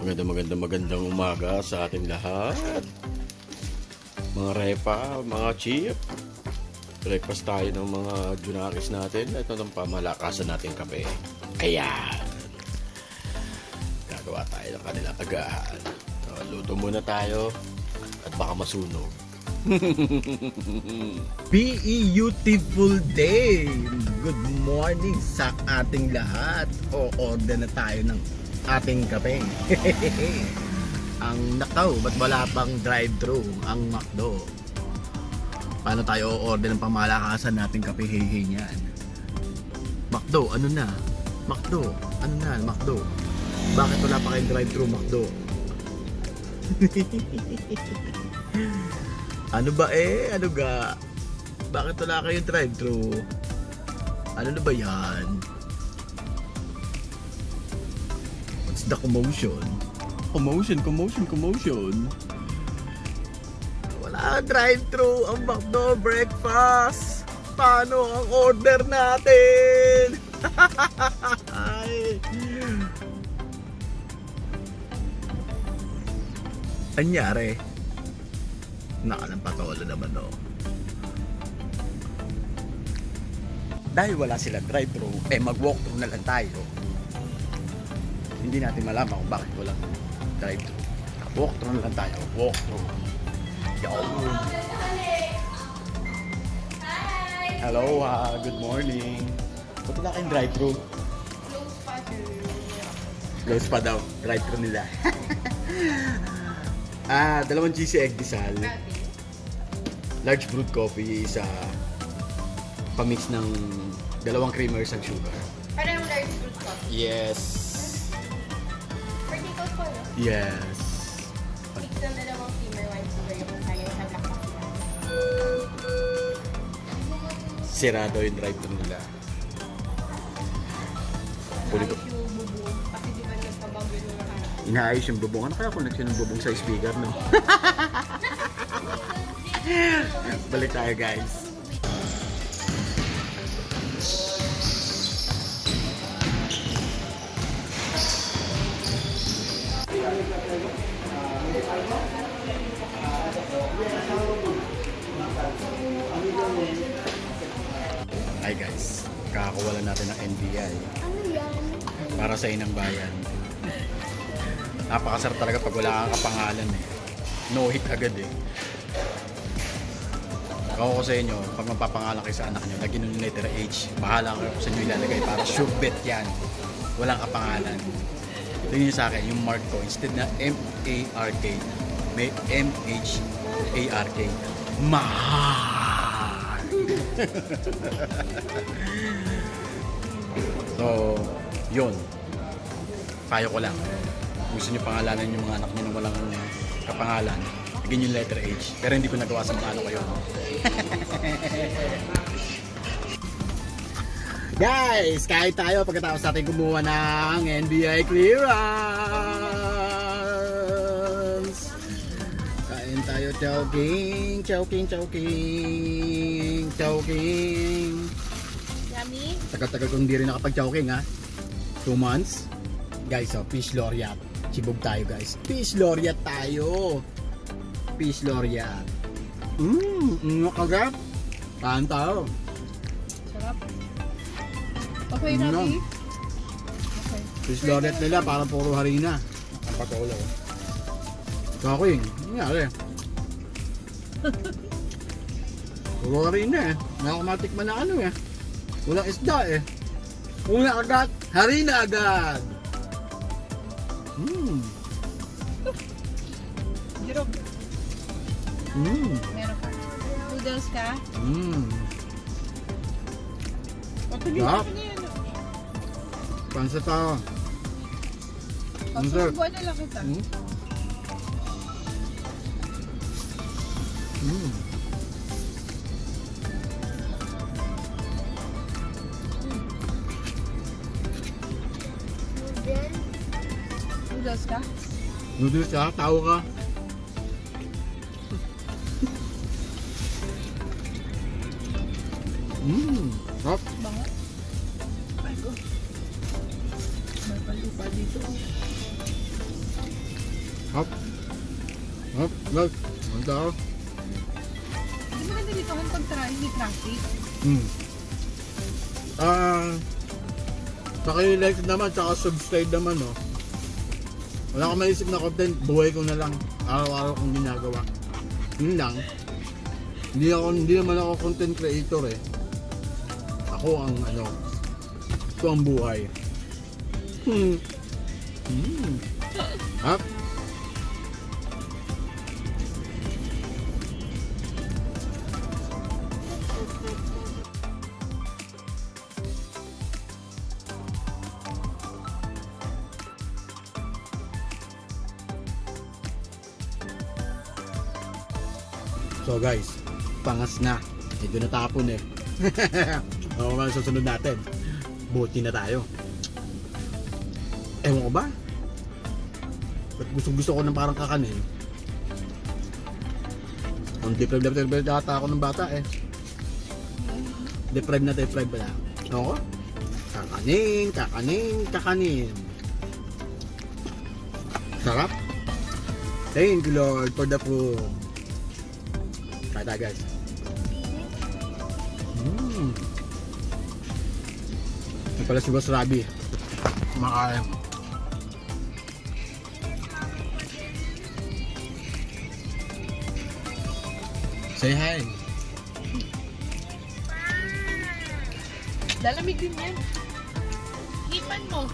Magandang umaga sa ating lahat. Mga repa, mga chip. Breakfast tayo ng mga junakis natin. Ito ng pamalakasan natin kape. Ayan. Gagawa tayo ng kanilang agahan. So, luto muna tayo at baka masunog. Beautiful day! Good morning sa ating lahat. O-order na tayo ng ating kape. Ang nakaw, ba't wala pang drive-thru ang McDo? Paano tayo o-order ng pamalakasan nating kape? Hey niyan. McDo, ano na? McDo, ano na? McDo. Bakit wala pa kayong drive-thru McDo? Ano ba ano ga? Bakit wala kayong drive-thru? Ano na ba yan? What's the commotion? Commotion. Wala drive-thru ang McDo breakfast. Paano ang order natin? Anyari? Nakalampatola naman Dahil wala silang drive-thru, mag-walk-thru na lang tayo. Hindi natin malaman kung bakit walang drive-thru. Walk-thru na lang tayo. Walk-thru. Hello, good morning. Ba't wala kayong drive-thru? Close pa daw. Drive-thru nila. Dalawang GC egg disal. Large brewed coffee, isa pamix ng dalawang creamers and sugar. Parang large fruit coffee. Yes. Birthday coat po, no? Yes. Mix ng dalawang creamer, one sugar, yung kaya sa black coffee. Sirado yung drive-thru nila. Puli ko. Ayos yung bubong. Kasi di ba nagpabagyo nung nakaraan? Inaayos yung bubong. Ano kaya connection ng bubong sa speaker, no? Balik tayo, guys. Hi guys, kakakuwala natin ng NBI para sa inang bayan. Napakasarap talaga pag wala kang kapangalan No hit agad Ako ko sa inyo, pag mapapangalan kayo sa anak nyo, lagyan nyo yung letter H, bahala kayo kung saan nyo ilalagay para sure bet yan. Walang kapangalan. Tingin nyo sa akin, yung mark ko, instead na M-A-R-K, may M-H-A-R-K. Mahal! So, yun. Payo ko lang. Gusto nyo pangalanan yung mga anak nyo na walang kapangalan, lagyan yung letter H. Pero hindi ko nagawa sa mga ano ko yun. Guys, kain tayo pagkatapos natin kumuha ng NBI clearance. Kain tayo, chowking. Yummy? Tagal-tagal kong hindi rin nakapag-chowking 2 months. Guys, fish laureate. Sibog tayo guys. Fish laureate tayo. Fish laureate. Nakagap. Kain tayo. Sarap. Okay, Rabi? Okay. Fish laureate nila parang puro harina. Ang patulo. Chowking. Nangyari. Puro harina Nakamatikman na walang isda Una agad. Harina agad. Jirog. Meron ka. Noodles ka? Sarap. Pansa tayo. Pagsubuan na lang kita. Noodles ka? Noodles ka? Tao ka? Sarap. Bango. Ay ko. May palupa dito. Hop. Hop. Guys. Punta ako. Hindi maganda dito kung pag-try, hindi traffic. Paki-like naman, tsaka subscribe naman, no. Wala akong maisip na content, buhay ko na lang. Araw-araw kong ginagawa. Yun lang. Hindi naman ako content creator eh. Ako ang ito ang buhay. Hop. So guys, pangas na. Medyo natapon eh. Ako man susunod natin. Buti na tayo. Ewan ko ba? Ba't gusto ko ng parang kakanin? Kung deprived ata ako ng bata eh. Deprived pala. Ako? Kakanin. Sarap. Thank you Lord for the food. Kaya guys. Ito pala si Boss Rabi. Kumakain. Say hi. Lalamig din yan. Hipan mo.